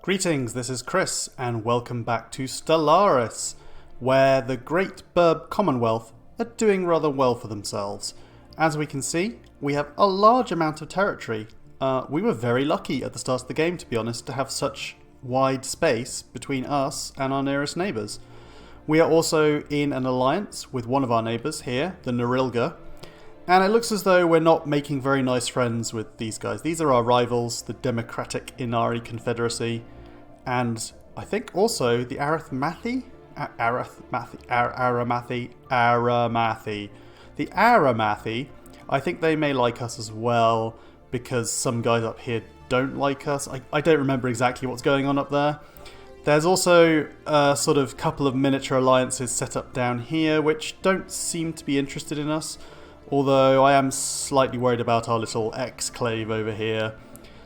Greetings, this is Chris, and welcome back to Stellaris, where the Great Burb Commonwealth are doing rather well for themselves. As we can see, we have a large amount of territory. We were very lucky at the start of the game, to be honest, to have such wide space between us and our nearest neighbours. We are also in an alliance with one of our neighbours here, the Norilga, and it looks as though we're not making very nice friends with these guys. These are our rivals, the Democratic Inari Confederacy, and I think also the Aramathi. The Aramathi, I think they may like us as well, because some guys up here don't like us. I don't remember exactly what's going on up there. There's also a sort of couple of miniature alliances set up down here, which don't seem to be interested in us. Although I am slightly worried about our little exclave over here.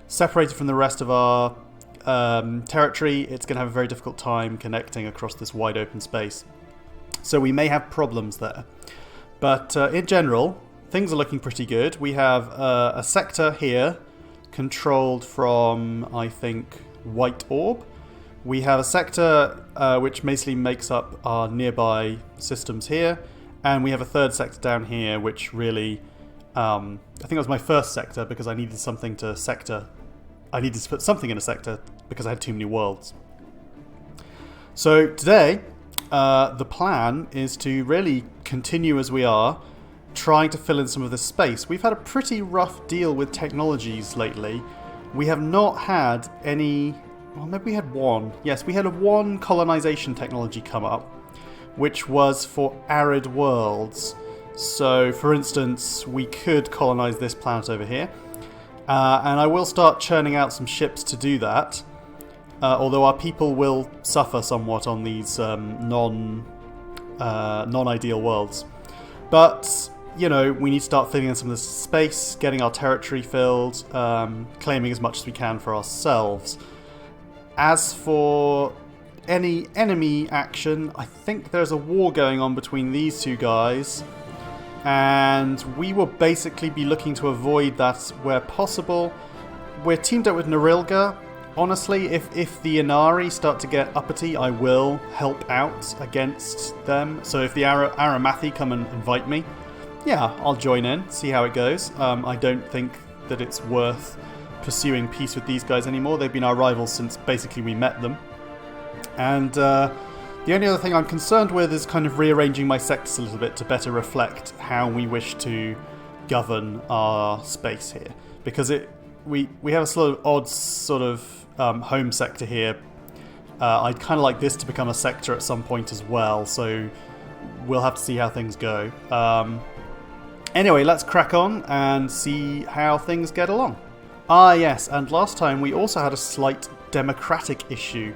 Separated from the rest of our territory, it's going to have a very difficult time connecting across this wide open space. So we may have problems there. But in general, things are looking pretty good. We have a sector here controlled from, I think, White Orb. We have a sector which basically makes up our nearby systems here. And we have a third sector down here, which really, I think it was my first sector because I needed something to sector. I needed to put something in a sector because I had too many worlds. So today, the plan is to really continue as we are, trying to fill in some of this space. We've had a pretty rough deal with technologies lately. We have not had any, well, maybe we had one. Yes, we had one colonization technology come up, which was for arid worlds. So, for instance, we could colonize this planet over here. And I will start churning out some ships to do that. Although our people will suffer somewhat on these non-ideal worlds. But, you know, we need to start filling in some of this space, getting our territory filled, claiming as much as we can for ourselves. As for any enemy action, I think there's a war going on between these two guys, and we will basically be looking to avoid that where possible. We're teamed up with Norilga. Honestly, if the Inari start to get uppity, I will help out against them. So if the Aramathi come and invite me, yeah, I'll join in, see how it goes. I don't think that it's worth pursuing peace with these guys anymore. They've been our rivals since basically we met them. And the only other thing I'm concerned with is kind of rearranging my sectors a little bit to better reflect how we wish to govern our space here. Because we have a sort of odd sort of home sector here. I'd kind of like this to become a sector at some point as well, so we'll have to see how things go. Anyway, let's crack on and see how things get along. Ah yes, and last time we also had a slight democratic issue.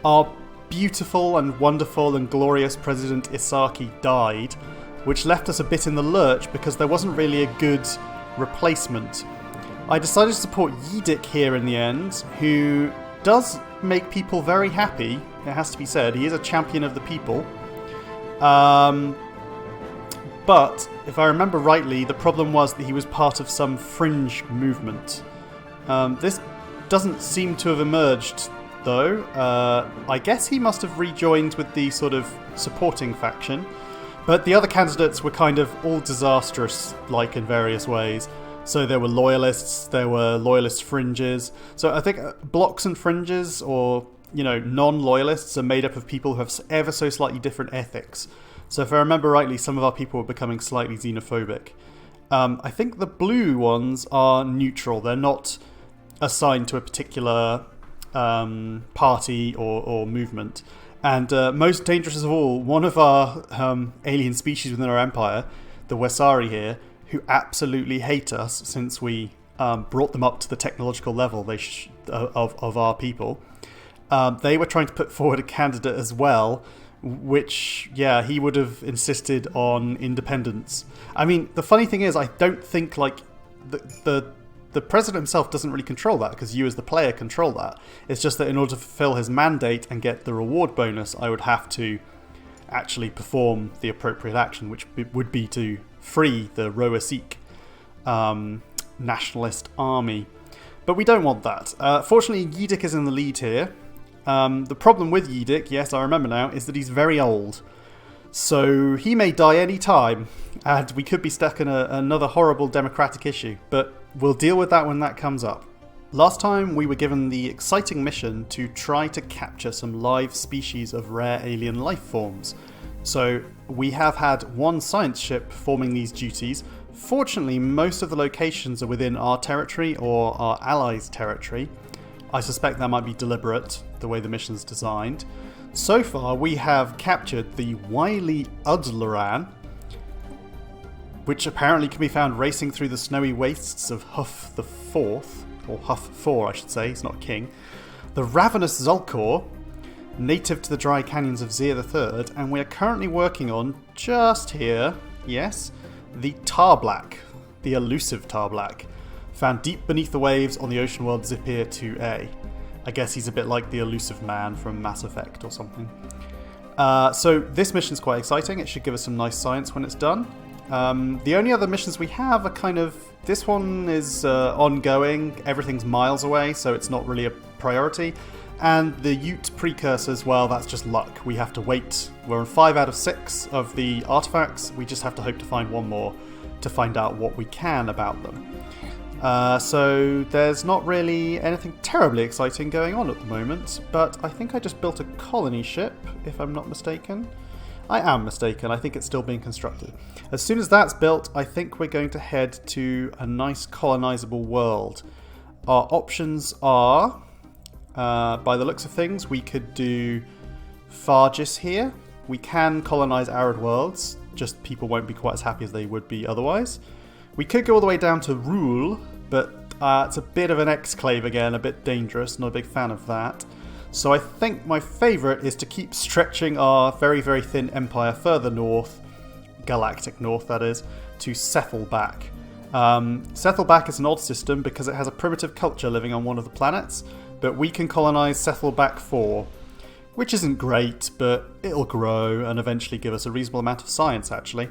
Our beautiful and wonderful and glorious President Isaki died, which left us a bit in the lurch because there wasn't really a good replacement. I decided to support Yidik here in the end, who does make people very happy, it has to be said. He is a champion of the people. But, if I remember rightly, the problem was that he was part of some fringe movement. This doesn't seem to have emerged, though. I guess he must have rejoined with the sort of supporting faction. But the other candidates were kind of all disastrous, like in various ways. So there were loyalists, there were loyalist fringes. So I think blocks and fringes, or, you know, non-loyalists, are made up of people who have ever so slightly different ethics. So if I remember rightly, some of our people were becoming slightly xenophobic. I think the blue ones are neutral. They're not assigned to a particular party or movement. And most dangerous of all, one of our alien species within our empire, the Wesari here, who absolutely hate us since we brought them up to the technological level of our people. They were trying to put forward a candidate as well, which, yeah, he would have insisted on independence. I mean, the funny thing is, I don't think, like, the president himself doesn't really control that, because you as the player control that. It's just that in order to fulfill his mandate and get the reward bonus, I would have to actually perform the appropriate action, which would be to free the Roasik nationalist army. But we don't want that. Fortunately, Yidik is in the lead here. The problem with Yidik, yes, I remember now, is that he's very old. So he may die any time, and we could be stuck in another horrible democratic issue. But we'll deal with that when that comes up. Last time we were given the exciting mission to try to capture some live species of rare alien life forms. So we have had one science ship performing these duties. Fortunately, most of the locations are within our territory or our allies' territory. I suspect that might be deliberate, the way the mission's designed. So far, we have captured the wily Udlaran, which apparently can be found racing through the snowy wastes of Huff the Fourth, or Huff 4 I should say, he's not king, the ravenous Zulkor, native to the dry canyons of Zir the Third, and we are currently working on, just here, yes, the Tarblack, the elusive Tarblack, found deep beneath the waves on the ocean world Zipir 2A. I guess he's a bit like the elusive man from Mass Effect or something. So this mission's quite exciting. It should give us some nice science when it's done. The only other missions we have are kind of... This one is ongoing. Everything's miles away, so it's not really a priority. And the Ute precursors, well, that's just luck. We have to wait. We're on 5 out of 6 of the artifacts. We just have to hope to find one more to find out what we can about them. So there's not really anything terribly exciting going on at the moment, but I think I just built a colony ship, if I'm not mistaken. I am mistaken, I think it's still being constructed. As soon as that's built, I think we're going to head to a nice colonizable world. Our options are, by the looks of things, we could do Fargis here. We can colonize arid worlds, just people won't be quite as happy as they would be otherwise. We could go all the way down to Rule, but it's a bit of an exclave again, a bit dangerous, not a big fan of that. So I think my favourite is to keep stretching our very, very thin empire further north, galactic north that is, to Sethelback. Sethelback is an odd system because it has a primitive culture living on one of the planets, but we can colonise Sethelback 4, which isn't great, but it'll grow and eventually give us a reasonable amount of science actually.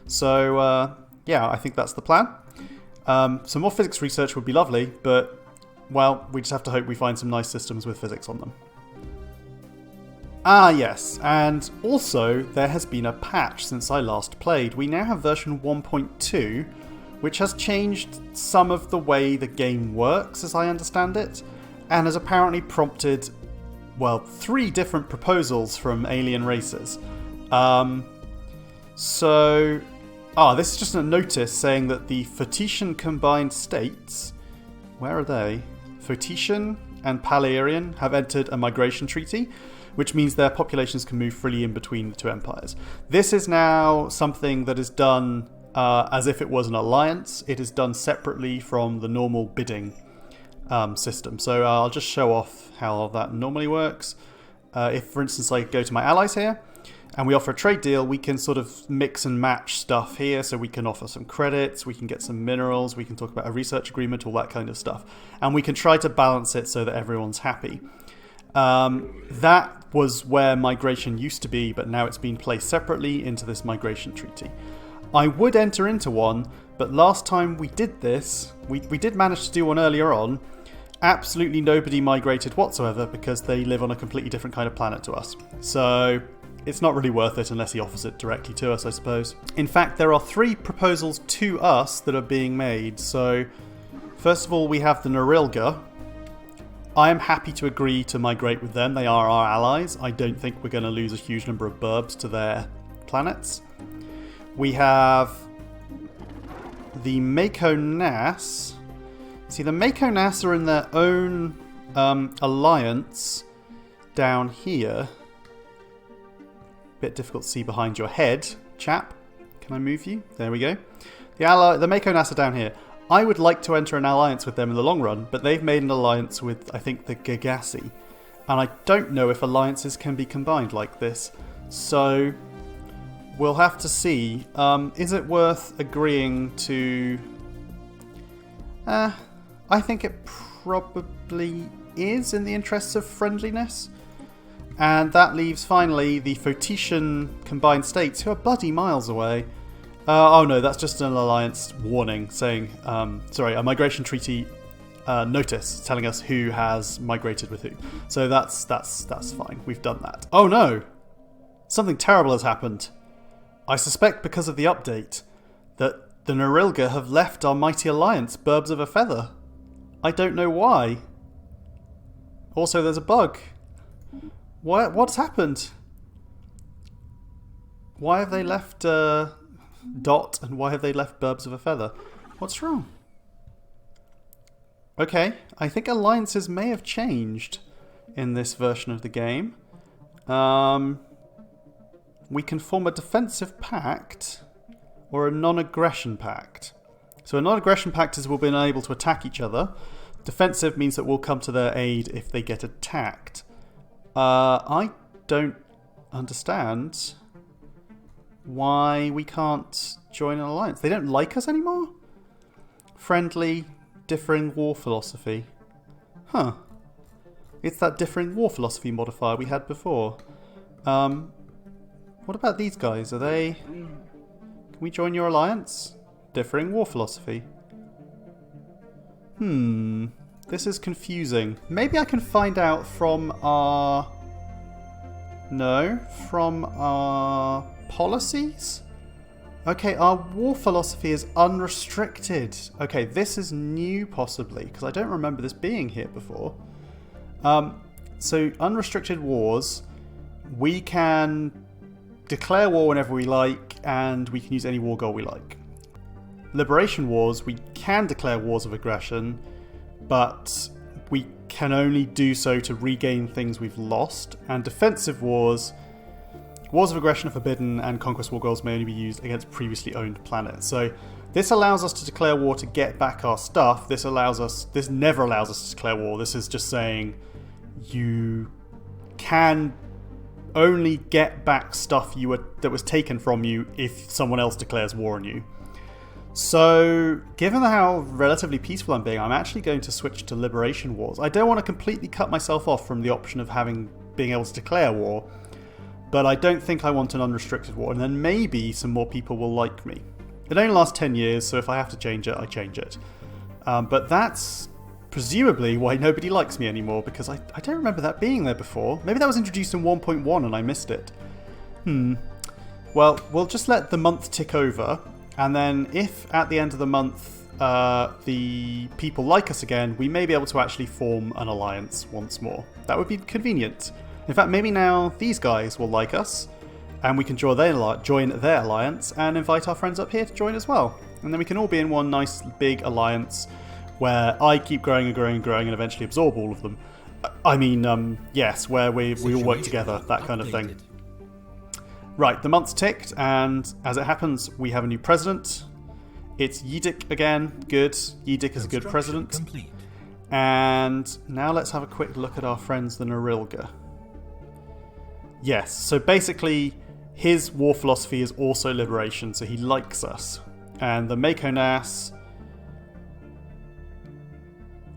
So yeah, I think that's the plan. Some more physics research would be lovely, but, well, we just have to hope we find some nice systems with physics on them. Ah, yes, and also there has been a patch since I last played. We now have version 1.2, which has changed some of the way the game works, as I understand it, and has apparently prompted, well, 3 different proposals from alien races. This is just a notice saying that the Photetian combined states, where are they? Photetian and Palarian have entered a migration treaty, which means their populations can move freely in between the 2 empires. This is now something that is done as if it was an alliance. It is done separately from the normal bidding system. So I'll just show off how that normally works. If, for instance, I go to my allies here, and we offer a trade deal, we can sort of mix and match stuff here. So we can offer some credits, we can get some minerals, we can talk about a research agreement, all that kind of stuff. And we can try to balance it so that everyone's happy. That was where migration used to be, but now it's been placed separately into this migration treaty. I would enter into one, but last time we did this, we did manage to do one earlier on. Absolutely nobody migrated whatsoever because they live on a completely different kind of planet to us. So it's not really worth it unless he offers it directly to us, I suppose. In fact, there are 3 proposals to us that are being made. So, first of all, we have the Norilga. I am happy to agree to migrate with them. They are our allies. I don't think we're going to lose a huge number of burbs to their planets. We have the Mako Nas. See, the Mako Nas are in their own alliance down here. Bit difficult to see behind your head, chap. Can I move you? There we go. The Mako Nas are down here. I would like to enter an alliance with them in the long run, but they've made an alliance with, I think, the Gagassi. And I don't know if alliances can be combined like this. So we'll have to see. Is it worth agreeing to... I think it probably is in the interests of friendliness. And that leaves, finally, the Photetian combined states, who are bloody miles away. Oh no, that's just an alliance warning saying, a migration treaty notice telling us who has migrated with who. So that's fine. We've done that. Oh no! Something terrible has happened. I suspect because of the update that the Norilga have left our mighty alliance, Burbs of a Feather. I don't know why. Also, there's a bug. What's happened? Why have they left Dot, and why have they left Burbs of a Feather? What's wrong? Okay, I think alliances may have changed in this version of the game. We can form a defensive pact or a non-aggression pact. So a non-aggression pact is we'll be unable to attack each other. Defensive means that we'll come to their aid if they get attacked. I don't understand why we can't join an alliance. They don't like us anymore? Friendly, differing war philosophy. Huh. It's that differing war philosophy modifier we had before. What about these guys? Are they... Can we join your alliance? Differing war philosophy. This is confusing. Maybe I can find out from our... No, from our policies? Okay, our war philosophy is unrestricted. Okay, this is new possibly, because I don't remember this being here before. So, unrestricted wars, we can declare war whenever we like, and we can use any war goal we like. Liberation wars, we can declare wars of aggression, but we can only do so to regain things we've lost. And defensive wars, wars of aggression are forbidden, and conquest war goals may only be used against previously owned planets. So this allows us to declare war to get back our stuff. This never allows us to declare war. This is just saying you can only get back stuff that was taken from you if someone else declares war on you. So, given how relatively peaceful I'm being, I'm actually going to switch to liberation wars. I don't want to completely cut myself off from the option of being able to declare war, but I don't think I want an unrestricted war, and then maybe some more people will like me. It only lasts 10 years, so if I have to change it, I change it. But that's presumably why nobody likes me anymore, because I don't remember that being there before. Maybe that was introduced in 1.1 and I missed it. Well, we'll just let the month tick over, and then if at the end of the month the people like us again, we may be able to actually form an alliance once more. That would be convenient. In fact, maybe now these guys will like us, and we can join their alliance and invite our friends up here to join as well. And then we can all be in one nice big alliance where I keep growing and growing and growing and eventually absorb all of them. I mean, yes, where we all work together, that kind of thing. Right, the month's ticked, and as it happens, we have a new president. It's Yidik again. Good. Yidik is a good president. Complete. And now let's have a quick look at our friends, the Norilga. Yes, so basically, his war philosophy is also liberation, so he likes us. And the Makonas...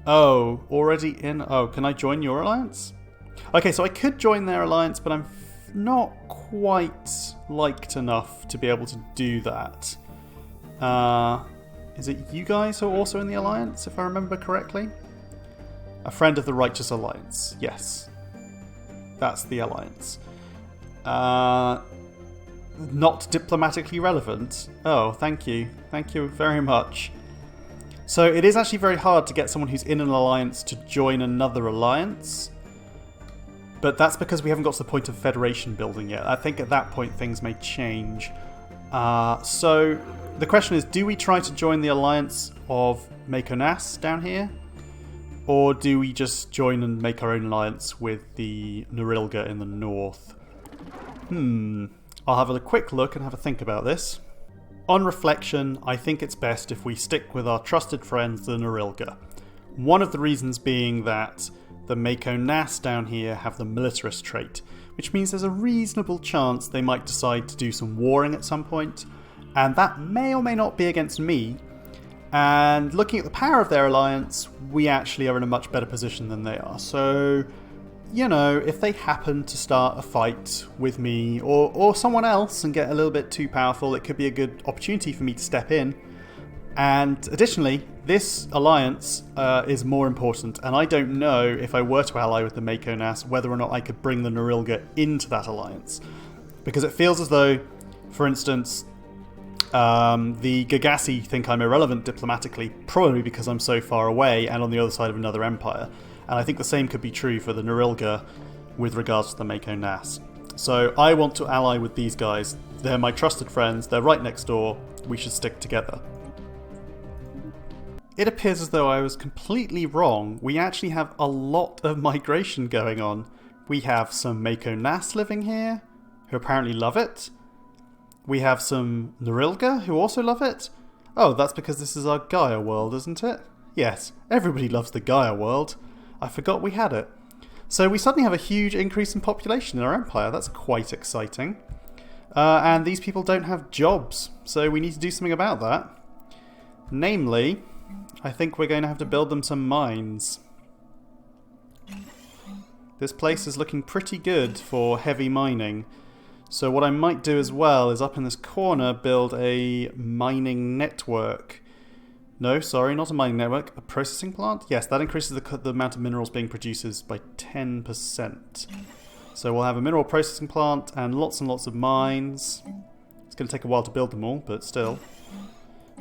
Oh, already in... Oh, can I join your alliance? Okay, so I could join their alliance, but I'm not quite liked enough to be able to do that. Is it you guys who are also in the alliance, if I remember correctly? A friend of the Righteous Alliance. Yes. That's the alliance. Not diplomatically relevant. Oh, thank you. Thank you very much. So it is actually very hard to get someone who's in an alliance to join another alliance. But that's because we haven't got to the point of federation building yet. I think at that point things may change. So the question is, do we try to join the alliance of Makonas down here? Or do we just join and make our own alliance with the Norilga in the north? I'll have a quick look and have a think about this. On reflection, I think it's best if we stick with our trusted friends, the Norilga. One of the reasons being that the Makonas down here have the militarist trait, which means there's a reasonable chance they might decide to do some warring at some point, and that may or may not be against me. And looking at the power of their alliance, we actually are in a much better position than they are. So, you know, if they happen to start a fight with me or someone else and get a little bit too powerful, it could be a good opportunity for me to step in. And additionally, this alliance is more important, and I don't know if I were to ally with the Mako Nass whether or not I could bring the Norilga into that alliance. Because it feels as though, for instance, the Gagassi think I'm irrelevant diplomatically, probably because I'm so far away and on the other side of another empire. And I think the same could be true for the Norilga with regards to the Mako Nass. So I want to ally with these guys. They're my trusted friends, they're right next door, we should stick together. It appears as though I was completely wrong. We actually have a lot of migration going on. We have some Mako Nass living here, who apparently love it. We have some Norilga, who also love it. Oh, that's because this is our Gaia world, isn't it? Yes, everybody loves the Gaia world. I forgot we had it. So we suddenly have a huge increase in population in our empire. That's quite exciting. And these people don't have jobs, so we need to do something about that. Namely, I think we're going to have to build them some mines. This place is looking pretty good for heavy mining. So what I might do as well is up in this corner build a mining network. No, sorry, not a mining network. A processing plant? Yes, that increases the amount of minerals being produced by 10%. So we'll have a mineral processing plant and lots of mines. It's going to take a while to build them all, but still.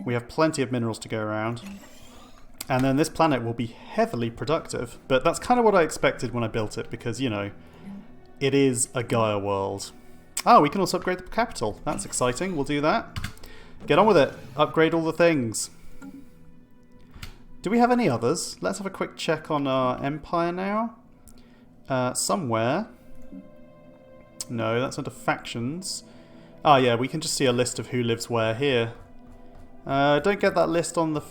We have plenty of minerals to go around. And then this planet will be heavily productive. But that's kind of what I expected when I built it, because, you know, it is a Gaia world. Oh, we can also upgrade the capital. That's exciting. We'll do that. Get on with it. Upgrade all the things. Do we have any others? Let's have a quick check on our empire now. Somewhere. No, that's under factions. Ah, yeah, we can just see a list of who lives where here. Don't get that list on the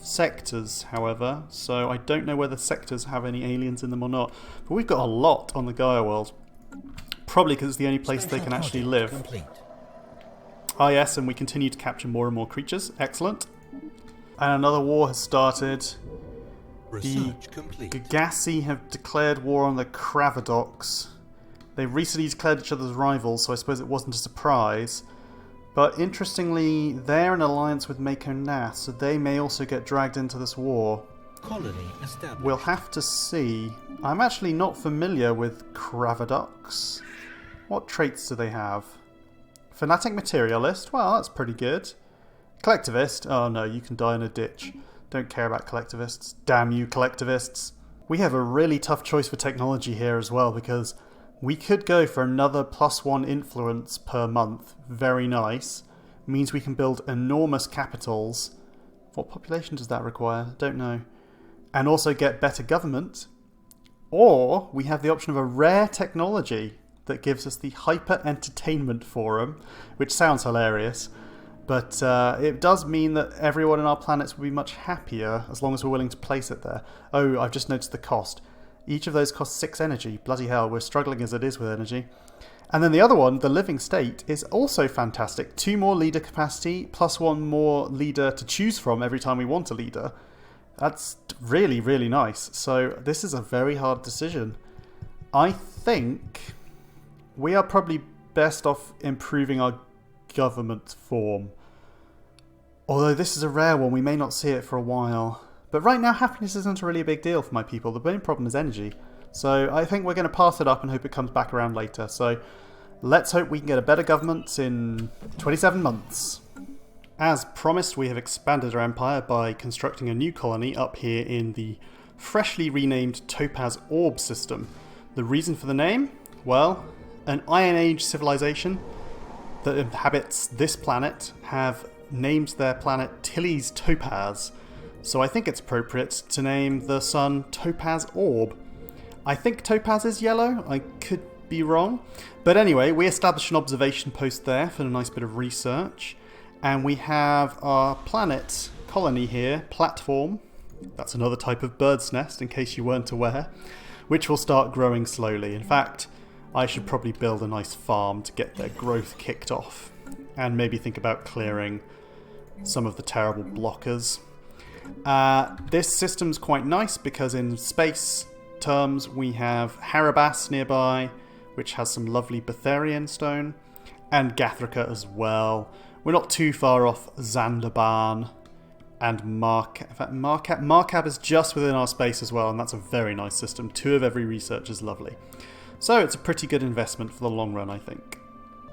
sectors, however, so I don't know whether sectors have any aliens in them or not. But we've got a lot on the Gaia world. Probably because it's the only place they can actually live. Complete. Ah yes, and we continue to capture more and more creatures. Excellent. And another war has started. Research complete. The Gagassi have declared war on the Kravadox. They recently declared each other's rivals, so I suppose it wasn't a surprise. But interestingly, they're in alliance with Mako Nass, so they may also get dragged into this war. Colony established. We'll have to see. I'm actually not familiar with Kravadox. What traits do they have? Fanatic Materialist? Well, that's pretty good. Collectivist? Oh no, you can die in a ditch. Don't care about collectivists. Damn you, collectivists. We have a really tough choice for technology here as well, because we could go for another +1 influence per month. Very nice. Means we can build enormous capitals. What population does that require? Don't know. And also get better government. Or we have the option of a rare technology that gives us the Hyper Entertainment Forum, which sounds hilarious. But it does mean that everyone on our planets will be much happier as long as we're willing to place it there. Oh, I've just noticed the cost. Each of those costs 6 energy. Bloody hell, we're struggling as it is with energy. And then the other one, the Living State, is also fantastic. 2 more leader capacity, plus 1 more leader to choose from every time we want a leader. That's really, really nice. So this is a very hard decision. I think we are probably best off improving our government form. Although this is a rare one, we may not see it for a while. But right now, happiness isn't really a big deal for my people. The main problem is energy. So I think we're going to pass it up and hope it comes back around later. So let's hope we can get a better government in 27 months. As promised, we have expanded our empire by constructing a new colony up here in the freshly renamed Topaz Orb system. The reason for the name? Well, an Iron Age civilization that inhabits this planet have named their planet Tilly's Topaz. So I think it's appropriate to name the sun Topaz Orb. I think Topaz is yellow, I could be wrong. But anyway, we established an observation post there for a nice bit of research. And we have our planet colony here, platform. That's another type of bird's nest, in case you weren't aware. Which will start growing slowly. In fact, I should probably build a nice farm to get their growth kicked off. And maybe think about clearing some of the terrible blockers. This system's quite nice because in space terms we have Harabas nearby, which has some lovely Betharian stone, and Gathrika as well. We're not too far off Zandaban, and Marcab. In fact, Marcab is just within our space as well, and that's a very nice system. 2 of every research is lovely. So it's a pretty good investment for the long run, I think.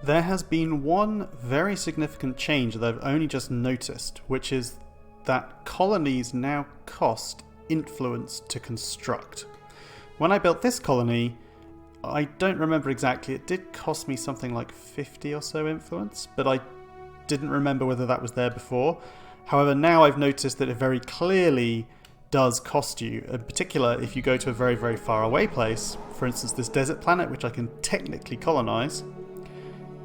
There has been one very significant change that I've only just noticed, which is that colonies now cost influence to construct. When I built this colony, I don't remember exactly, it did cost me something like 50 or so influence, but I didn't remember whether that was there before. However, now I've noticed that it very clearly does cost you, in particular if you go to a very, very far away place, for instance this desert planet, which I can technically colonize.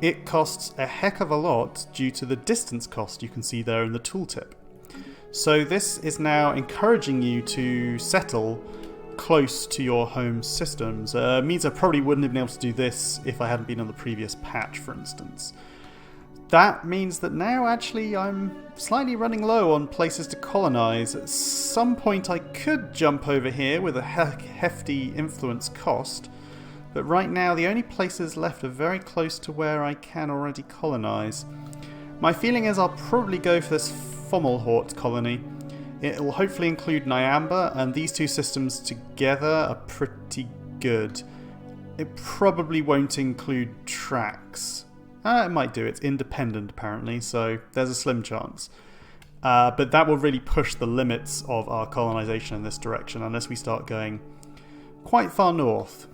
It costs a heck of a lot due to the distance cost you can see there in the tooltip. So this is now encouraging you to settle close to your home systems. Means I probably wouldn't have been able to do this if I hadn't been on the previous patch, for instance. That means that now actually I'm slightly running low on places to colonize. At some point I could jump over here with a hefty influence cost, but right now the only places left are very close to where I can already colonize. My feeling is I'll probably go for this Fomalhaut colony. It will hopefully include Nyamba, and these 2 systems together are pretty good. It probably won't include Trax. It might do. It's independent apparently, so there's a slim chance. But that will really push the limits of our colonization in this direction unless we start going quite far north.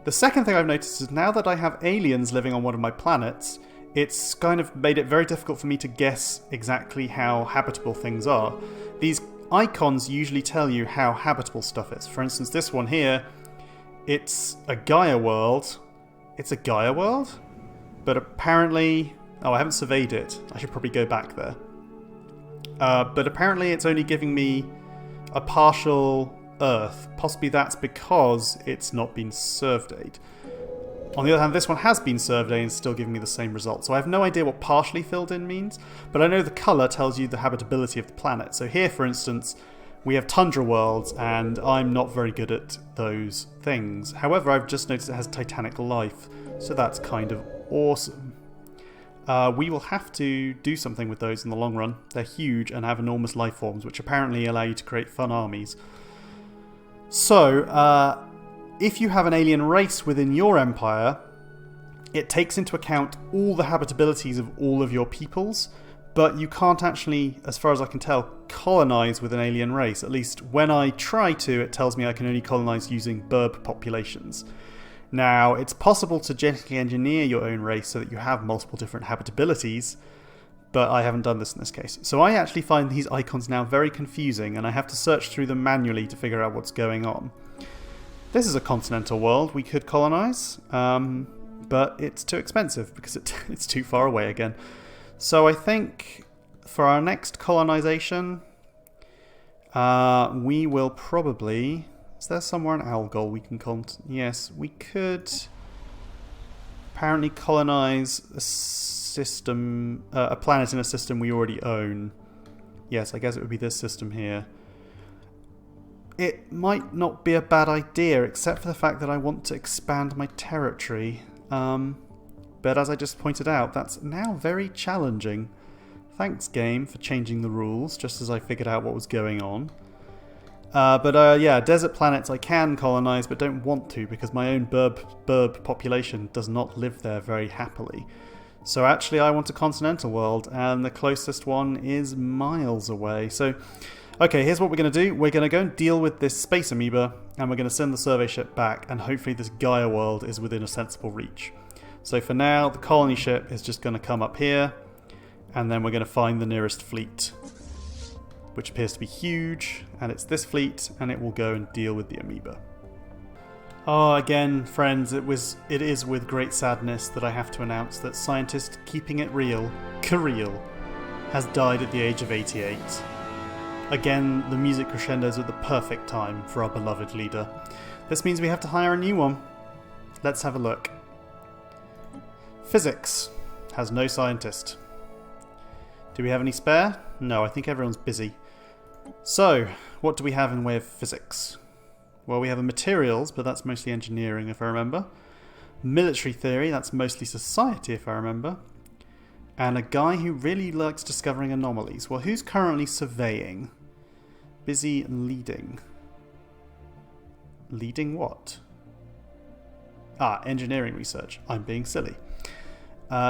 The second thing I've noticed is now that I have aliens living on one of my planets, it's kind of made it very difficult for me to guess exactly how habitable things are. These icons usually tell you how habitable stuff is. For instance, this one here, it's a Gaia world. It's a Gaia world? But apparently... Oh, I haven't surveyed it. I should probably go back there. But apparently it's only giving me a partial Earth. Possibly that's because it's not been surveyed. On the other hand, this one has been surveyed and is still giving me the same result. So I have no idea what partially filled in means, but I know the colour tells you the habitability of the planet. So here, for instance, we have tundra worlds, and I'm not very good at those things. However, I've just noticed it has titanic life, so that's kind of awesome. We will have to do something with those in the long run. They're huge and have enormous life forms, which apparently allow you to create fun armies. So, if you have an alien race within your empire, it takes into account all the habitabilities of all of your peoples, but you can't actually, as far as I can tell, colonize with an alien race. At least when I try to, it tells me I can only colonize using burb populations. Now, it's possible to genetically engineer your own race so that you have multiple different habitabilities, but I haven't done this in this case. So I actually find these icons now very confusing, and I have to search through them manually to figure out what's going on. This is a continental world we could colonize, but it's too expensive because it's too far away again. So I think for our next colonization, we will probably... Is there somewhere in Algol we can Yes, we could apparently colonize a system, a planet in a system we already own. Yes, I guess it would be this system here. It might not be a bad idea, except for the fact that I want to expand my territory. But as I just pointed out, that's now very challenging. Thanks, game, for changing the rules, just as I figured out what was going on. Yeah, desert planets I can colonize, but don't want to, because my own burb population does not live there very happily. So actually I want a continental world, and the closest one is miles away. So, okay, here's what we're going to do. We're going to go and deal with this space amoeba, and we're going to send the survey ship back, and hopefully this Gaia world is within a sensible reach. So for now, the colony ship is just going to come up here, and then we're going to find the nearest fleet, which appears to be huge, and it's this fleet, and it will go and deal with the amoeba. Oh, again, friends, it is with great sadness that I have to announce that scientist keeping it real, Kirill, has died at the age of 88. Again, the music crescendos at the perfect time for our beloved leader. This means we have to hire a new one. Let's have a look. Physics has no scientist. Do we have any spare? No, I think everyone's busy. So, what do we have in way of physics? Well, we have a materials, but that's mostly engineering if I remember. Military theory, that's mostly society if I remember. And a guy who really likes discovering anomalies. Well, who's currently surveying? Busy leading. Leading what? Ah, engineering research. I'm being silly.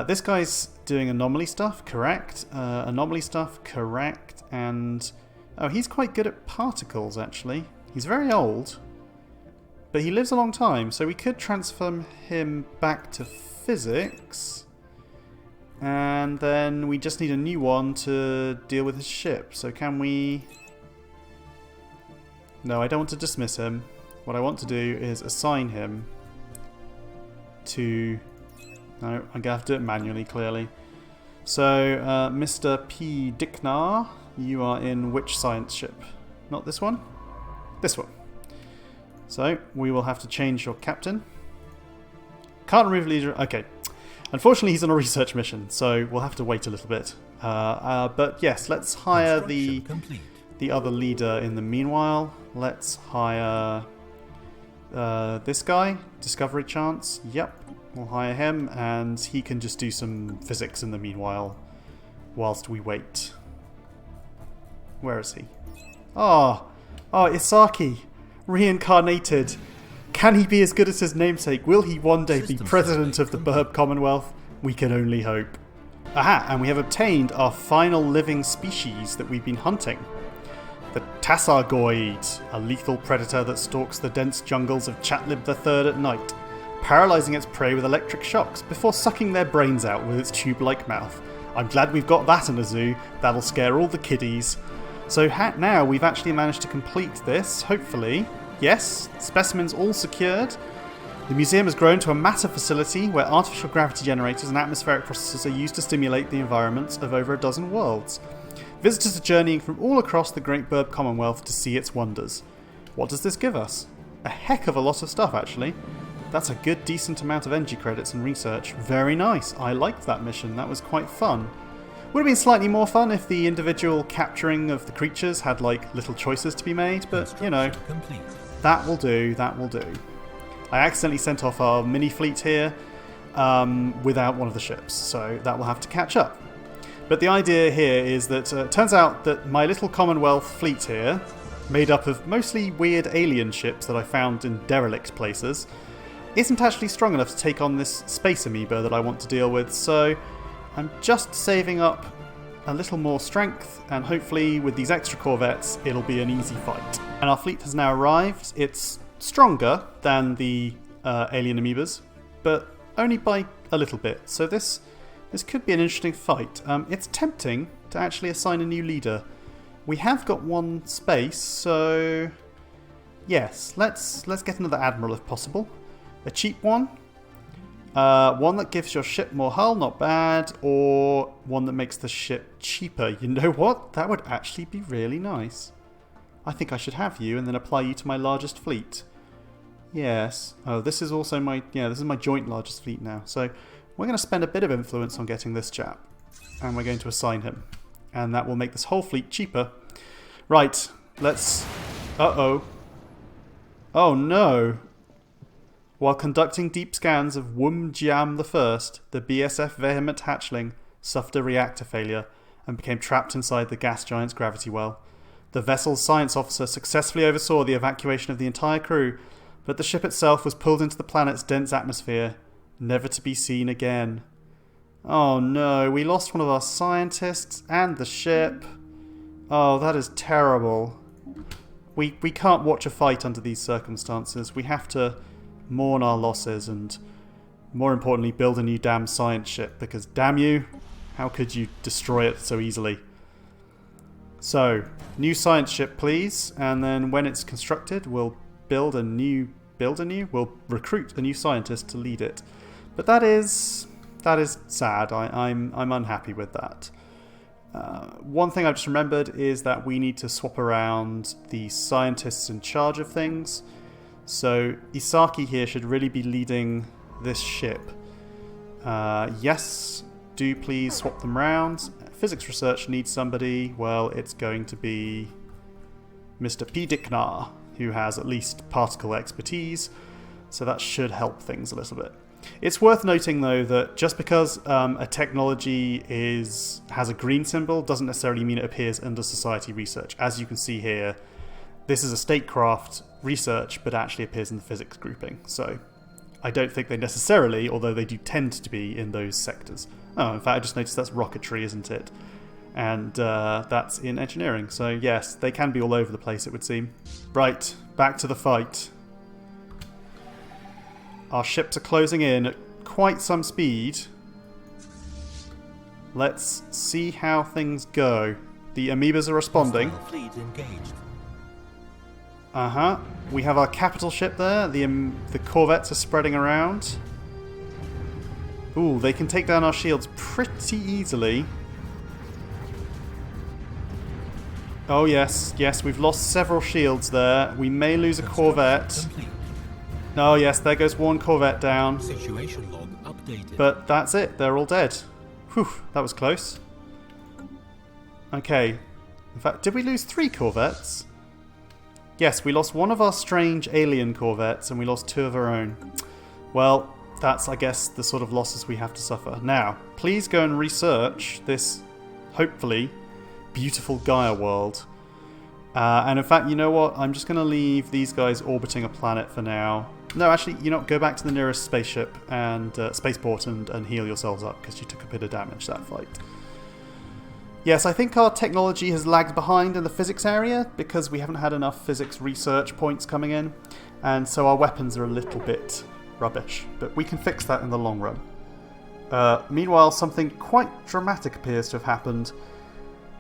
This guy's doing anomaly stuff, correct. Anomaly stuff, correct. And... oh, he's quite good at particles, actually. He's very old. But he lives a long time, so we could transform him back to physics. And then we just need a new one to deal with his ship. So can we... no, I don't want to dismiss him. What I want to do is assign him to... no, I'm going to have to do it manually, clearly. So, Mr. P. Dicknar, you are in which science ship? Not this one? This one. So, we will have to change your captain. Can't remove leader... okay. Unfortunately, he's on a research mission, so we'll have to wait a little bit. But yes, let's hire the other leader in the meanwhile. Let's hire this guy, Discovery Chance. Yep, we'll hire him, and he can just do some physics in the meanwhile, whilst we wait. Where is he? Oh, Isaki, reincarnated. Can he be as good as his namesake? Will he one day be president of the Burb Commonwealth? We can only hope. Aha, and we have obtained our final living species that we've been hunting. The Tassargoid, a lethal predator that stalks the dense jungles of Chatlib III at night, paralysing its prey with electric shocks before sucking their brains out with its tube-like mouth. I'm glad we've got that in a zoo. That'll scare all the kiddies. So now we've actually managed to complete this, hopefully. Yes, specimens all secured. The museum has grown to a massive facility where artificial gravity generators and atmospheric processes are used to stimulate the environments of over a dozen worlds. Visitors are journeying from all across the Great Burb Commonwealth to see its wonders. What does this give us? A heck of a lot of stuff, actually. That's a good, decent amount of NG credits and research. Very nice. I liked that mission. That was quite fun. Would have been slightly more fun if the individual capturing of the creatures had, like, little choices to be made, but, you know, that will do, that will do. I accidentally sent off our mini fleet here without one of the ships, so that will have to catch up. But the idea here is that it turns out that my little Commonwealth fleet here, made up of mostly weird alien ships that I found in derelict places, isn't actually strong enough to take on this space amoeba that I want to deal with, so I'm just saving up a little more strength, and hopefully with these extra corvettes it'll be an easy fight. And our fleet has now arrived. It's stronger than the alien amoebas, but only by a little bit, so this could be an interesting fight. It's tempting to actually assign a new leader. We have got one space, so yes, let's get another admiral if possible. A cheap one. One that gives your ship more hull, not bad, or one that makes the ship cheaper. You know what? That would actually be really nice. I think I should have you and then apply you to my largest fleet. Yes. Oh, this is also my... yeah, this is my joint largest fleet now. So we're going to spend a bit of influence on getting this chap. And we're going to assign him. And that will make this whole fleet cheaper. Right. Let's... uh-oh. Oh, no. While conducting deep scans of Wum Jiam I, the BSF Vehement hatchling suffered a reactor failure and became trapped inside the gas giant's gravity well. The vessel's science officer successfully oversaw the evacuation of the entire crew, but the ship itself was pulled into the planet's dense atmosphere, never to be seen again. Oh no, we lost one of our scientists and the ship. Oh, that is terrible. We can't watch a fight under these circumstances. We have to mourn our losses and, more importantly, build a new damn science ship, because damn you, how could you destroy it so easily? So, new science ship please, and then when it's constructed we'll we'll recruit a new scientist to lead it. But that is sad. I'm unhappy with that. One thing I've just remembered is that we need to swap around the scientists in charge of things. So Isaki here should really be leading this ship. Yes, do please swap them round. Physics research needs somebody. Well, it's going to be Mr. P. Dicknar, who has at least particle expertise. So that should help things a little bit. It's worth noting, though, that just because a technology has a green symbol doesn't necessarily mean it appears under society research. As you can see here, this is a statecraft research, but actually appears in the physics grouping. So I don't think they necessarily, although they do tend to be in those sectors. Oh, in fact, I just noticed that's rocketry, isn't it? And that's in engineering. So yes, they can be all over the place, it would seem. Right, back to the fight. Our ships are closing in at quite some speed. Let's see how things go. The amoebas are responding. Fleet engaged. We have our capital ship there. The corvettes are spreading around. Ooh, they can take down our shields pretty easily. Oh yes, yes, we've lost several shields there. We may lose a corvette. Oh yes, there goes one corvette down. Situation log updated. But that's it, they're all dead. Whew, that was close. Okay. In fact, did we lose 3 corvettes? Yes, we lost one of our strange alien corvettes and we lost 2 of our own. Well, that's, I guess, the sort of losses we have to suffer. Now, please go and research this, hopefully, beautiful Gaia world. And in fact, you know what? I'm just going to leave these guys orbiting a planet for now. No, actually, you know, go back to the nearest spaceship and spaceport and heal yourselves up because you took a bit of damage that fight. Yes, I think our technology has lagged behind in the physics area because we haven't had enough physics research points coming in, and so our weapons are a little bit rubbish, but we can fix that in the long run. Meanwhile, something quite dramatic appears to have happened.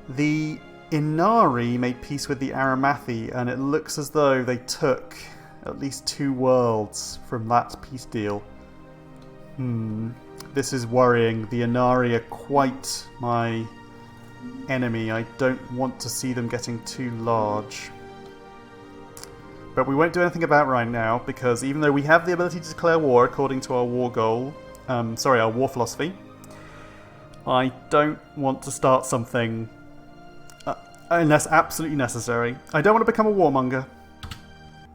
The Inari made peace with the Aramathi, and it looks as though they took at least 2 worlds from that peace deal. This is worrying. The Inari are quite my enemy. I don't want to see them getting too large. But we won't do anything about it right now, because even though we have the ability to declare war according to our war goal, our war philosophy, I don't want to start something unless absolutely necessary. I don't want to become a warmonger.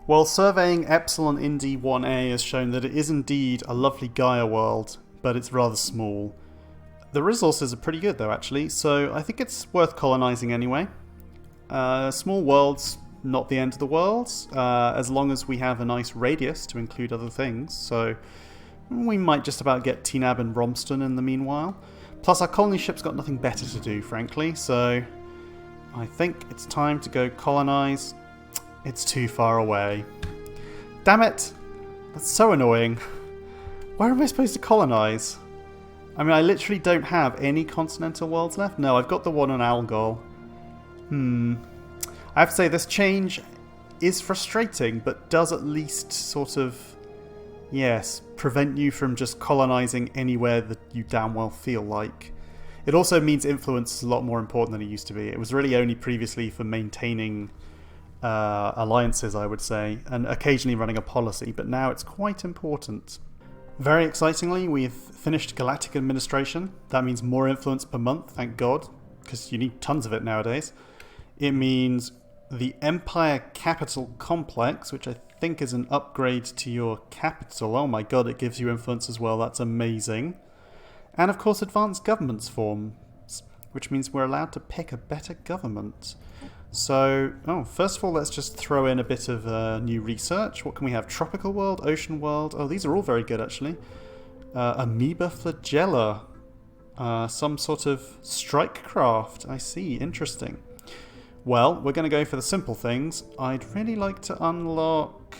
Well, surveying Epsilon Indy 1A has shown that it is indeed a lovely Gaia world, but it's rather small. The resources are pretty good though, actually, so I think it's worth colonising anyway. Small world's not the end of the world, as long as we have a nice radius to include other things, so we might just about get Tnab and Romston in the meanwhile. Plus our colony ship's got nothing better to do, frankly, so I think it's time to go colonise. It's too far away. Damn it! That's so annoying. Where am I supposed to colonise? I mean, I literally don't have any continental worlds left. No, I've got the one on Algol. I have to say, this change is frustrating, but does at least sort of, yes, prevent you from just colonising anywhere that you damn well feel like. It also means influence is a lot more important than it used to be. It was really only previously for maintaining alliances, I would say, and occasionally running a policy, but now it's quite important. Very excitingly, we've finished Galactic Administration. That means more influence per month, thank God, because you need tons of it nowadays. It means the Empire Capital Complex, which I think is an upgrade to your capital. Oh my God, it gives you influence as well. That's amazing. And of course, Advanced Governments forms, which means we're allowed to pick a better government. So, first of all, let's just throw in a bit of new research. What can we have? Tropical world, ocean world. Oh, these are all very good, actually. Amoeba flagella. Some sort of strike craft. I see. Interesting. Well, we're going to go for the simple things. I'd really like to unlock,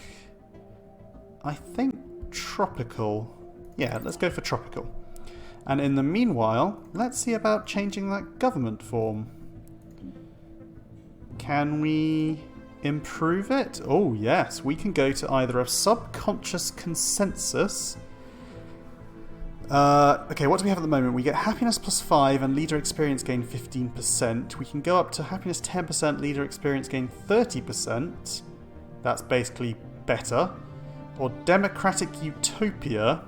I think, tropical. Yeah, let's go for tropical. And in the meanwhile, let's see about changing that government form. Can we improve it? Oh yes, we can go to either a subconscious consensus. Okay, what do we have at the moment? We get happiness plus 5 and leader experience gain 15%. We can go up to happiness 10%, leader experience gain 30%. That's basically better. Or democratic utopia.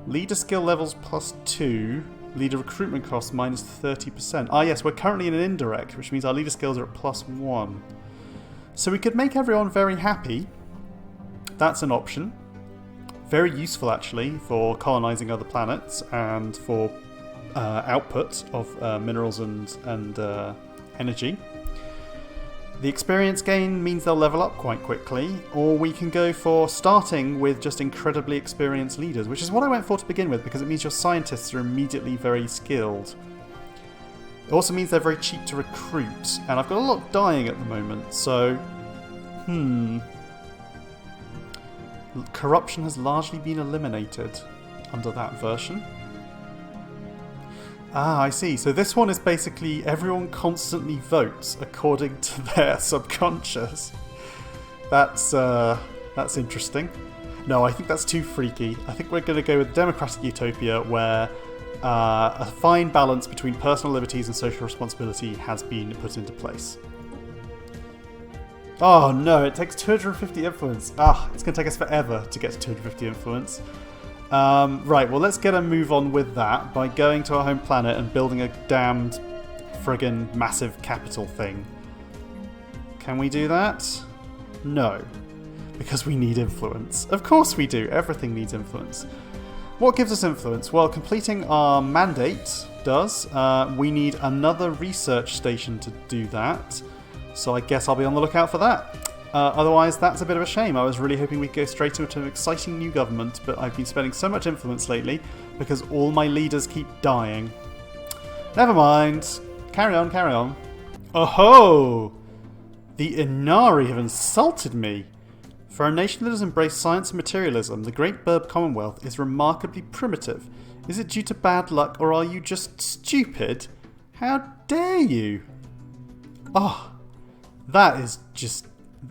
Leader skill levels plus 2. Leader recruitment costs minus 30%. Ah yes, we're currently in an indirect, which means our leader skills are at plus 1. So we could make everyone very happy. That's an option. very useful actually for colonising other planets and for output of minerals and energy. The experience gain means they'll level up quite quickly, or we can go for starting with just incredibly experienced leaders, which is what I went for to begin with, because it means your scientists are immediately very skilled. It also means they're very cheap to recruit, and I've got a lot dying at the moment, so... Corruption has largely been eliminated under that version. Ah, I see. So this one is basically everyone constantly votes according to their subconscious. That's interesting. No, I think that's too freaky. I think we're going to go with democratic utopia where a fine balance between personal liberties and social responsibility has been put into place. Oh no, it takes 250 influence. It's going to take us forever to get to 250 influence. Right, well let's get a move on with that by going to our home planet and building a damned friggin' massive capital thing. Can we do that? No. Because we need influence. Of course we do, everything needs influence. What gives us influence? Well, completing our mandate does. We need another research station to do that. So I guess I'll be on the lookout for that. Otherwise, that's a bit of a shame. I was really hoping we'd go straight into an exciting new government, but I've been spending so much influence lately because all my leaders keep dying. Never mind. Carry on, carry on. Oh-ho! The Inari have insulted me. For a nation that has embraced science and materialism, the Great Burb Commonwealth is remarkably primitive. Is it due to bad luck, or are you just stupid? How dare you? Oh, that is just...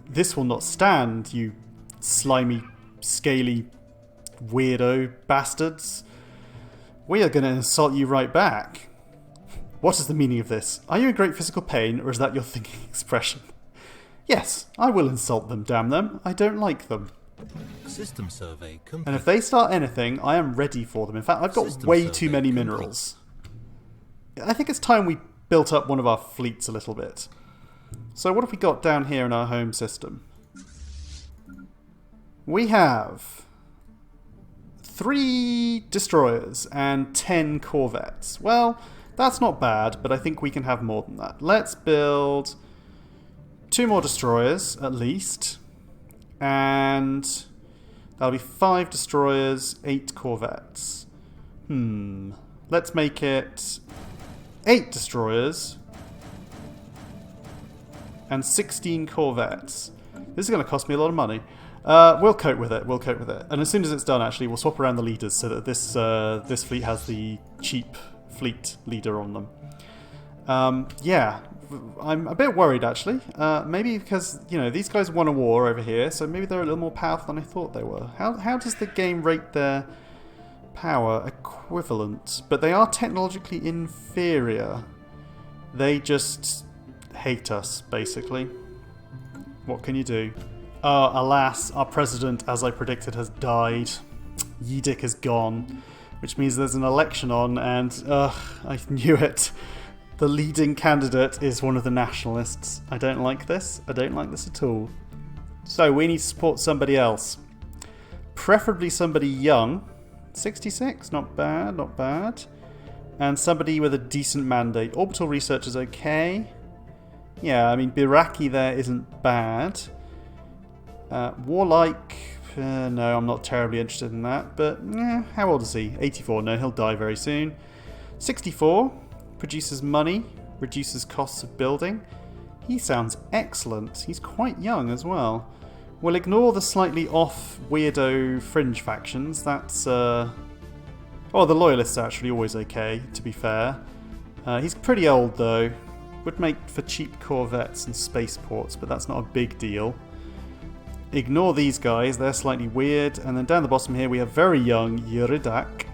This will not stand, you slimy, scaly, weirdo bastards. We are going to insult you right back. What is the meaning of this? Are you in great physical pain, or is that your thinking expression? Yes, I will insult them, damn them. I don't like them. System survey complete. And if they start anything, I am ready for them. In fact, I've got System way survey too many complete. minerals. I think it's time we built up one of our fleets a little bit. So what have we got down here in our home system? We have 3 destroyers and 10 corvettes. Well, that's not bad, but I think we can have more than that. Let's build 2 more destroyers, at least. And that'll be 5 destroyers, 8 corvettes. Let's make it 8 destroyers and 16 corvettes. This is going to cost me a lot of money. We'll cope with it. We'll cope with it. And as soon as it's done, actually, we'll swap around the leaders so that this fleet has the cheap fleet leader on them. Yeah, I'm a bit worried actually. Maybe because these guys won a war over here, so maybe they're a little more powerful than I thought they were. How does the game rate their power? Equivalent, but they are technologically inferior. They just hate us, basically. What can you do? Alas, our president, as I predicted, has died. Yidik is gone, which means there's an election on, and I knew it. The leading candidate is one of the nationalists. I don't like this. I don't like this at all. So we need to support somebody else. Preferably somebody young. 66, not bad, not bad. And somebody with a decent mandate. Orbital research is okay. Yeah, I mean, Biraki there isn't bad. Warlike, no, I'm not terribly interested in that. But, how old is he? 84, no, he'll die very soon. 64, produces money, reduces costs of building. He sounds excellent. He's quite young as well. We'll ignore the slightly off, weirdo fringe factions. That's, the Loyalists are actually always okay, to be fair. He's pretty old, though. Would make for cheap corvettes and spaceports, but that's not a big deal. Ignore these guys, they're slightly weird. And then down the bottom here we have very young Yuridak,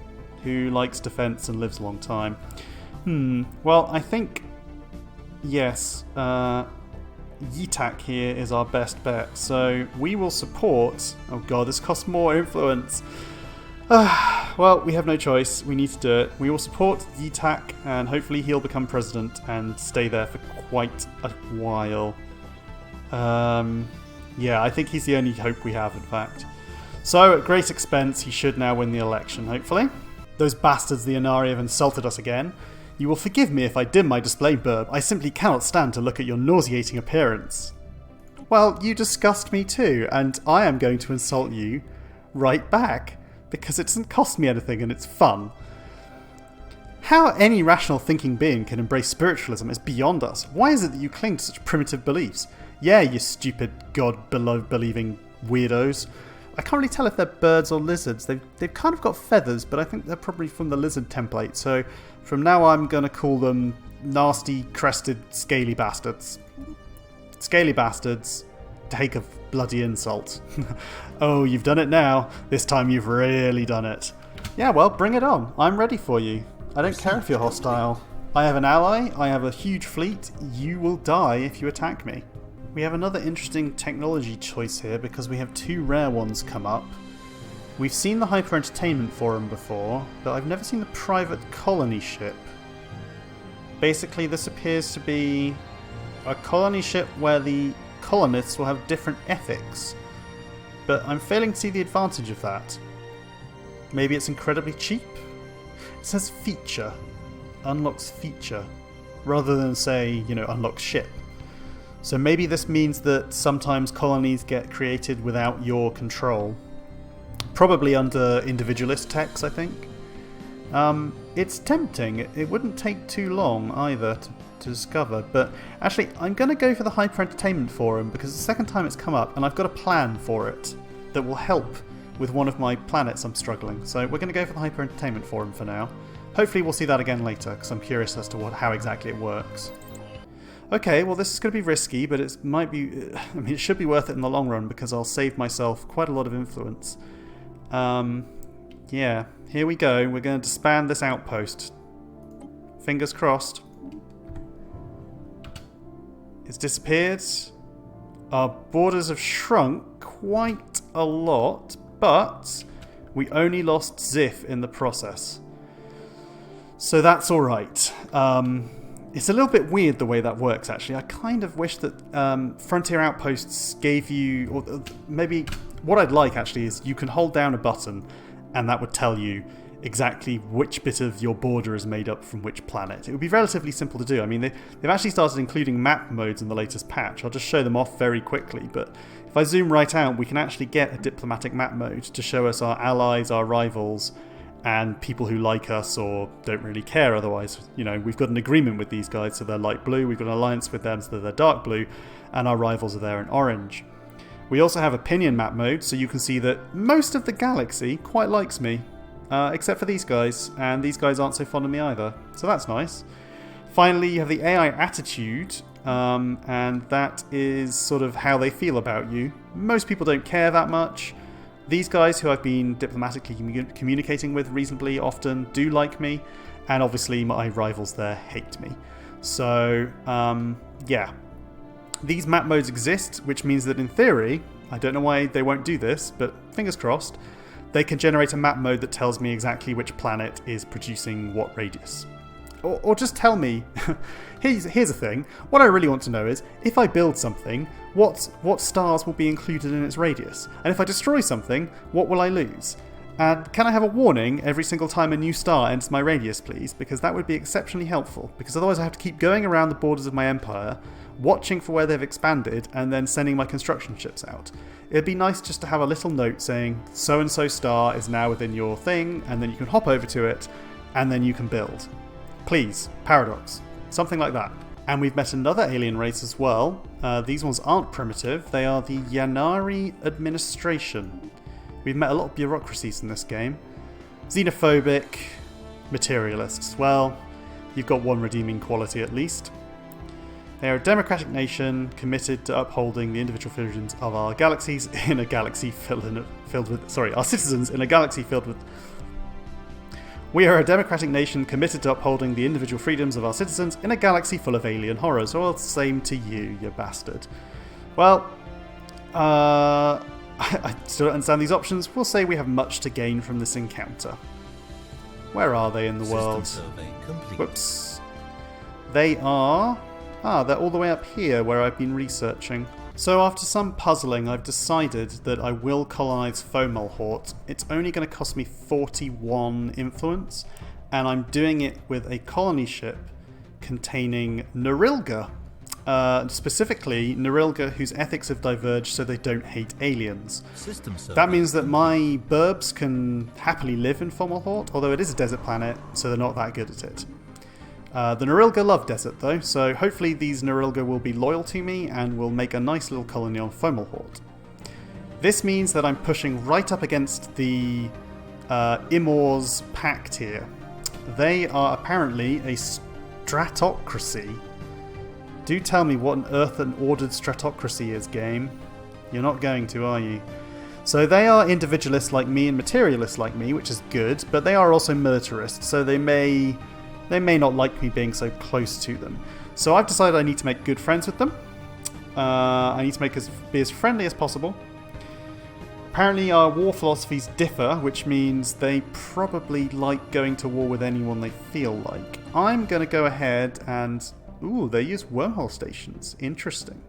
who likes defense and lives a long time. Well, I think, yes, Yitak here is our best bet. So we will support... Oh god, this costs more influence. Well, we have no choice. We need to do it. We will support Yitak, and hopefully he'll become president and stay there for quite a while. Yeah, I think he's the only hope we have, in fact. So, at great expense, he should now win the election, hopefully. Those bastards, the Inari, have insulted us again. You will forgive me if I dim my display burb. I simply cannot stand to look at your nauseating appearance. Well, you disgust me too, and I am going to insult you right back, because it doesn't cost me anything and it's fun. How any rational thinking being can embrace spiritualism is beyond us. Why is it that you cling to such primitive beliefs? Yeah, you stupid God-believing weirdos. I can't really tell if they're birds or lizards. They've kind of got feathers, but I think they're probably from the lizard template. So from now I'm going to call them nasty, crested, scaly bastards. Scaly bastards, take a bloody insult. Oh, you've done it now. This time you've really done it. Yeah, well, bring it on. I'm ready for you. I don't care if you're hostile. I have an ally, I have a huge fleet. You will die if you attack me. We have another interesting technology choice here because we have two rare ones come up. We've seen the Hyper Entertainment Forum before, but I've never seen the private colony ship. Basically, this appears to be a colony ship where the colonists will have different ethics, but I'm failing to see the advantage of that. Maybe it's incredibly cheap? It says feature. Unlocks feature. Rather than say, unlocks ship. So maybe this means that sometimes colonies get created without your control. Probably under individualist techs, I think. It's tempting. It wouldn't take too long either to discover, but actually I'm going to go for the Hyper Entertainment Forum because it's the second time it's come up and I've got a plan for it that will help with one of my planets I'm struggling. So we're going to go for the Hyper Entertainment Forum for now. Hopefully we'll see that again later because I'm curious as to how exactly it works. Okay, well this is going to be risky, but it should be worth it in the long run because I'll save myself quite a lot of influence. Yeah, here we go. We're going to disband this outpost. Fingers crossed. It's disappeared. Our borders have shrunk quite a lot, but we only lost Ziff in the process. So that's alright. It's a little bit weird the way that works, actually. I kind of wish that Frontier Outposts gave you... or maybe what I'd like, actually, is you can hold down a button and that would tell you exactly which bit of your border is made up from which planet. It would be relatively simple to do. I mean, they've actually started including map modes in the latest patch. I'll just show them off very quickly, but if I zoom right out, we can actually get a diplomatic map mode to show us our allies, our rivals, and people who like us or don't really care otherwise. We've got an agreement with these guys, so they're light blue. We've got an alliance with them, so they're dark blue, and our rivals are there in orange. We also have opinion map mode, so you can see that most of the galaxy quite likes me, except for these guys, and these guys aren't so fond of me either, so that's nice. Finally, you have the AI attitude, and that is sort of how they feel about you. Most people don't care that much. These guys, who I've been diplomatically communicating with reasonably often, do like me, and obviously my rivals there hate me. So, yeah. These map modes exist, which means that in theory, I don't know why they won't do this, but fingers crossed, they can generate a map mode that tells me exactly which planet is producing what radius. Or just tell me, here's a thing, what I really want to know is, if I build something, what stars will be included in its radius? And if I destroy something, what will I lose? And can I have a warning every single time a new star enters my radius, please? Because that would be exceptionally helpful, because otherwise I have to keep going around the borders of my empire, watching for where they've expanded, and then sending my construction ships out. It'd be nice just to have a little note saying, so-and-so star is now within your thing, and then you can hop over to it, and then you can build. Please, Paradox. Something like that. And we've met another alien race as well. These ones aren't primitive. They are the Yanari Administration. We've met a lot of bureaucracies in this game. Xenophobic, materialists. Well, you've got one redeeming quality at least. They are a democratic nation committed to upholding the individual freedoms of our galaxies in a galaxy filled with... Sorry, our citizens in a galaxy filled with... We are a democratic nation committed to upholding the individual freedoms of our citizens in a galaxy full of alien horrors. Well, same to you, you bastard. Well, I still don't understand these options. We'll say we have much to gain from this encounter. Where are they in the world? Whoops. They are... they're all the way up here where I've been researching. So after some puzzling, I've decided that I will colonise Fomalhaut. It's only going to cost me 41 influence, and I'm doing it with a colony ship containing Nerilga. Specifically, Nerilga whose ethics have diverged so they don't hate aliens. That means that my burbs can happily live in Fomalhaut, although it is a desert planet, so they're not that good at it. The Nerilga love desert though, so hopefully these Nerilga will be loyal to me and will make a nice little colony on Fomalhaut. This means that I'm pushing right up against the Imor's pact here. They are apparently a stratocracy. Do tell me what on earth an ordered stratocracy is, game. You're not going to, are you? So they are individualists like me and materialists like me, which is good, but they are also militarists, so they may not like me being so close to them. So I've decided I need to make good friends with them. I need to be as friendly as possible. Apparently our war philosophies differ, which means they probably like going to war with anyone they feel like. I'm going to go ahead and... Ooh, they use wormhole stations. Interesting.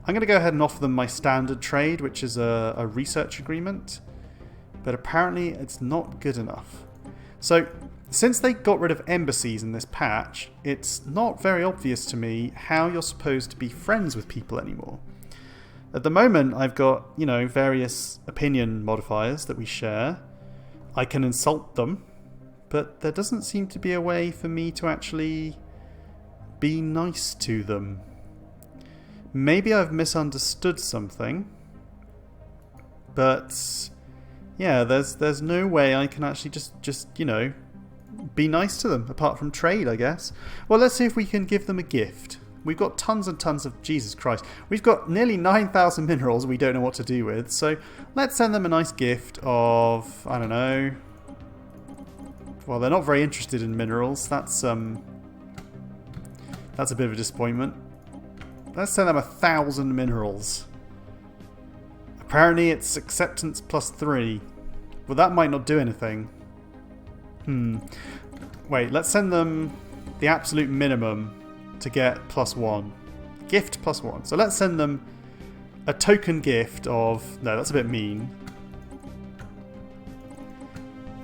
I'm going to go ahead and offer them my standard trade, which is a research agreement. But apparently it's not good enough. So, since they got rid of embassies in this patch, it's not very obvious to me how you're supposed to be friends with people anymore. At the moment, I've got, various opinion modifiers that we share. I can insult them, but there doesn't seem to be a way for me to actually be nice to them. Maybe I've misunderstood something, but yeah, there's no way I can actually just be nice to them apart from trade, I guess. Well, let's see if we can give them a gift. We've got tons and tons of... Jesus Christ. We've got nearly 9,000 minerals we don't know what to do with, so let's send them a nice gift of, I don't know... Well, they're not very interested in minerals. That's a bit of a disappointment. Let's send them 1,000 minerals. Apparently it's acceptance +3. Well, that might not do anything. Wait, let's send them the absolute minimum to get +1. Gift +1. So let's send them a token gift of... No, that's a bit mean.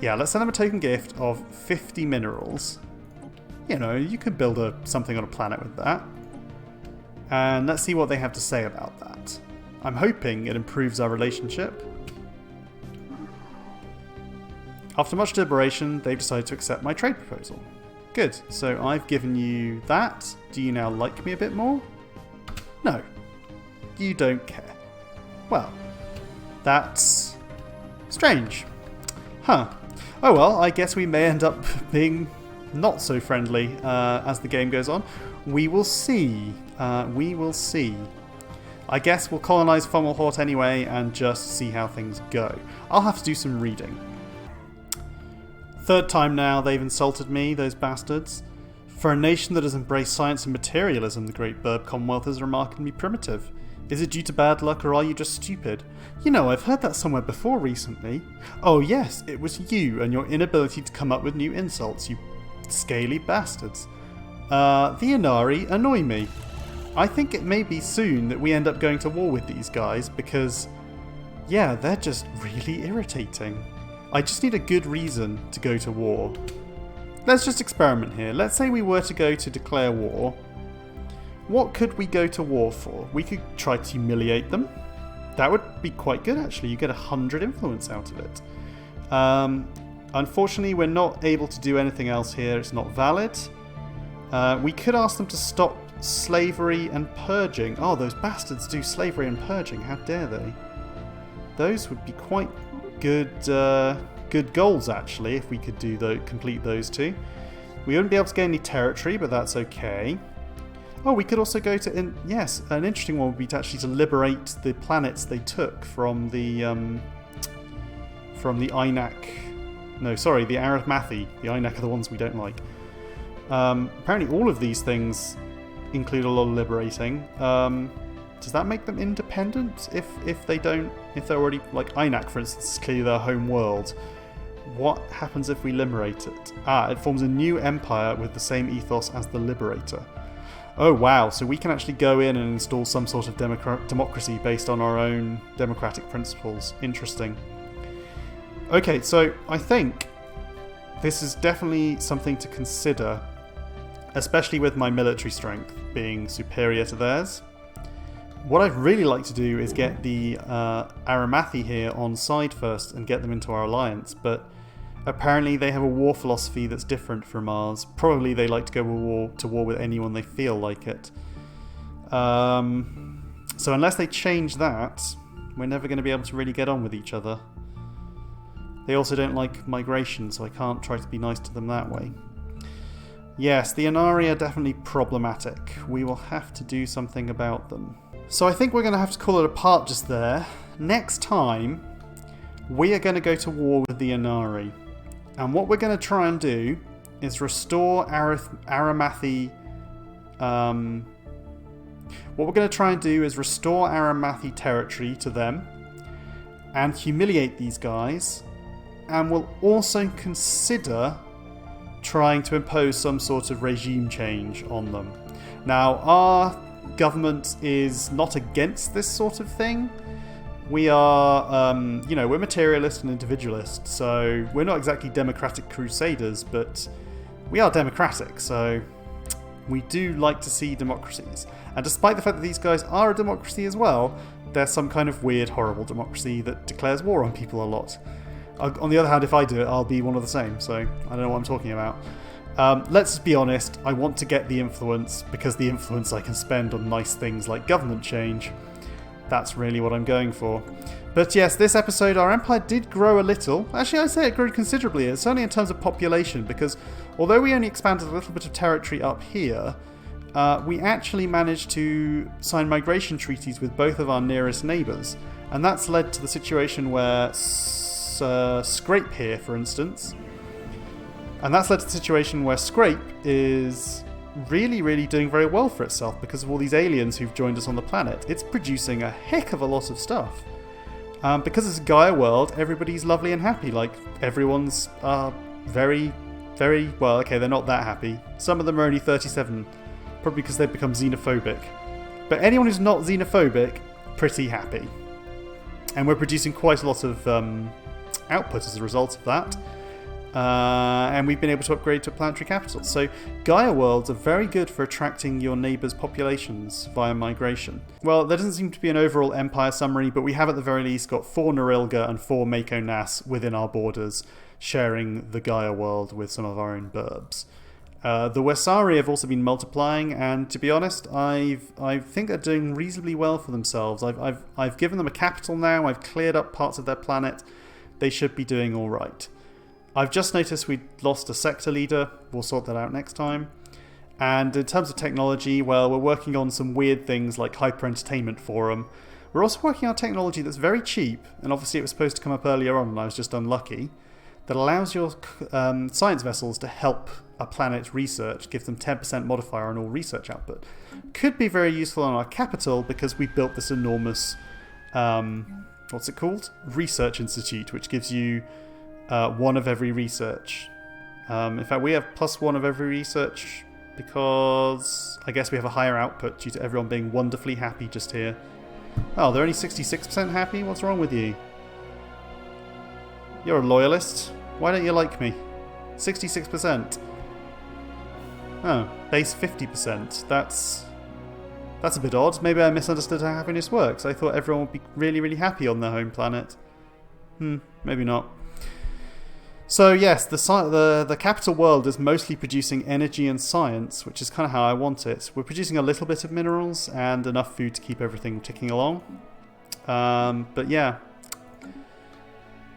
Yeah, let's send them a token gift of 50 minerals. You could build something on a planet with that. And let's see what they have to say about that. I'm hoping it improves our relationship. After much deliberation, they've decided to accept my trade proposal. Good, so I've given you that. Do you now like me a bit more? No. You don't care. Well, that's strange. Huh. Oh well, I guess we may end up being not so friendly as the game goes on. We will see. We will see. I guess we'll colonise Fomalhaut anyway and just see how things go. I'll have to do some reading. Third time now they've insulted me, those bastards. For a nation that has embraced science and materialism, the Great Burb Commonwealth is remarkably primitive. Is it due to bad luck or are you just stupid? I've heard that somewhere before recently. Oh yes, it was you and your inability to come up with new insults, you scaly bastards. The Inari annoy me. I think it may be soon that we end up going to war with these guys because, yeah, they're just really irritating. I just need a good reason to go to war. Let's just experiment here. Let's say we were to go to declare war. What could we go to war for? We could try to humiliate them. That would be quite good actually. You get 100 influence out of it. Unfortunately, we're not able to do anything else here. It's not valid. We could ask them to stop slavery and purging. Oh, those bastards do slavery and purging. How dare they? Those would be quite good goals actually if we could complete those two. We wouldn't be able to gain any territory, but that's okay. Oh, we could also go to... yes, an interesting one would be to actually liberate the planets they took from the Inak... No, sorry, the Arithmathi. The Inak are the ones we don't like. Apparently all of these things include a lot of liberating. Does that make them independent? If they're already... Like Inak, for instance, is clearly their home world. What happens if we liberate it? It forms a new empire with the same ethos as the Liberator. Oh wow, so we can actually go in and install some sort of democracy based on our own democratic principles. Interesting. Okay, so I think this is definitely something to consider, especially with my military strength being superior to theirs. What I'd really like to do is get the Aramathi here on side first and get them into our alliance, but apparently they have a war philosophy that's different from ours. Probably they like to go to war with anyone they feel like it. So unless they change that, we're never going to be able to really get on with each other. They also don't like migration, so I can't try to be nice to them that way. Yes, the Inari are definitely problematic. We will have to do something about them. So I think we're going to have to call it a part just there. Next time, we are going to go to war with the Inari. And what we're going to try and do is restore Aramathi... what we're going to try and do is restore Aramathi territory to them and humiliate these guys. And we'll also consider trying to impose some sort of regime change on them. Now, our government is not against this sort of thing. We are, we're materialist and individualist, so we're not exactly democratic crusaders, but we are democratic, so we do like to see democracies. And despite the fact that these guys are a democracy as well, they're some kind of weird, horrible democracy that declares war on people a lot. On the other hand, if I do it, I'll be one of the same, so I don't know what I'm talking about. Let's be honest, I want to get the influence, because the influence I can spend on nice things like government change. That's really what I'm going for. But yes, this episode, our empire did grow a little. Actually, I'd say it grew considerably. It's only in terms of population, because although we only expanded a little bit of territory up here, we actually managed to sign migration treaties with both of our nearest neighbours. And that's led to the situation where Scrape here, for instance. And that's led to the situation where Scrape is really doing very well for itself because of all these aliens who've joined us on the planet. It's producing a heck of a lot of stuff. Because it's a Gaia world, everybody's lovely and happy. Like, everyone's very well, okay, they're not that happy. Some of them are only 37, probably because they've become xenophobic. But anyone who's not xenophobic, pretty happy. And we're producing quite a lot of output as a result of that. And we've been able to upgrade to a planetary capital. So Gaia worlds are very good for attracting your neighbours' populations via migration. Well, there doesn't seem to be an overall empire summary, but we have at the very least got 4 Norilga and 4 Mako Nas within our borders, sharing the Gaia world with some of our own burbs. The Wesari have also been multiplying, and to be honest, I think they're doing reasonably well for themselves. I've given them a capital now. I've cleared up parts of their planet. They should be doing all right. I've just noticed we lost a sector leader. We'll sort that out next time. And in terms of technology, well, we're working on some weird things like Hyper Entertainment Forum. We're also working on technology that's very cheap, and obviously it was supposed to come up earlier on and I was just unlucky, that allows your science vessels to help a planet research, give them 10% modifier on all research output. Could be very useful on our capital because we built this enormous, what's it called? Research Institute, which gives you 1 of every research. In fact, we have +1 of every research because I guess we have a higher output due to everyone being wonderfully happy just here. Oh, they're only 66% happy? What's wrong with you? You're a loyalist. Why don't you like me? 66%. Oh, base 50%. That's a bit odd. Maybe I misunderstood how happiness works. I thought everyone would be really happy on their home planet. Maybe not. So yes, the capital world is mostly producing energy and science, which is kind of how I want it. We're producing a little bit of minerals and enough food to keep everything ticking along. But yeah,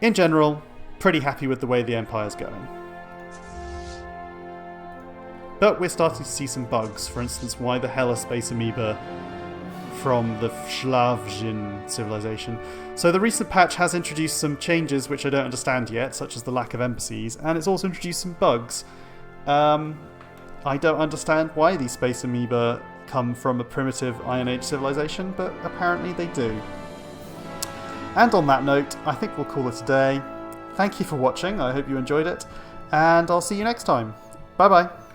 in general, pretty happy with the way the Empire's going. But we're starting to see some bugs. For instance, why the hell are space amoeba from the Shlavjin civilization? So the recent patch has introduced some changes which I don't understand yet, such as the lack of embassies, and it's also introduced some bugs. I don't understand why these space amoeba come from a primitive Iron Age civilization, but apparently they do. And on that note, I think we'll call it a day. Thank you for watching, I hope you enjoyed it, and I'll see you next time. Bye bye!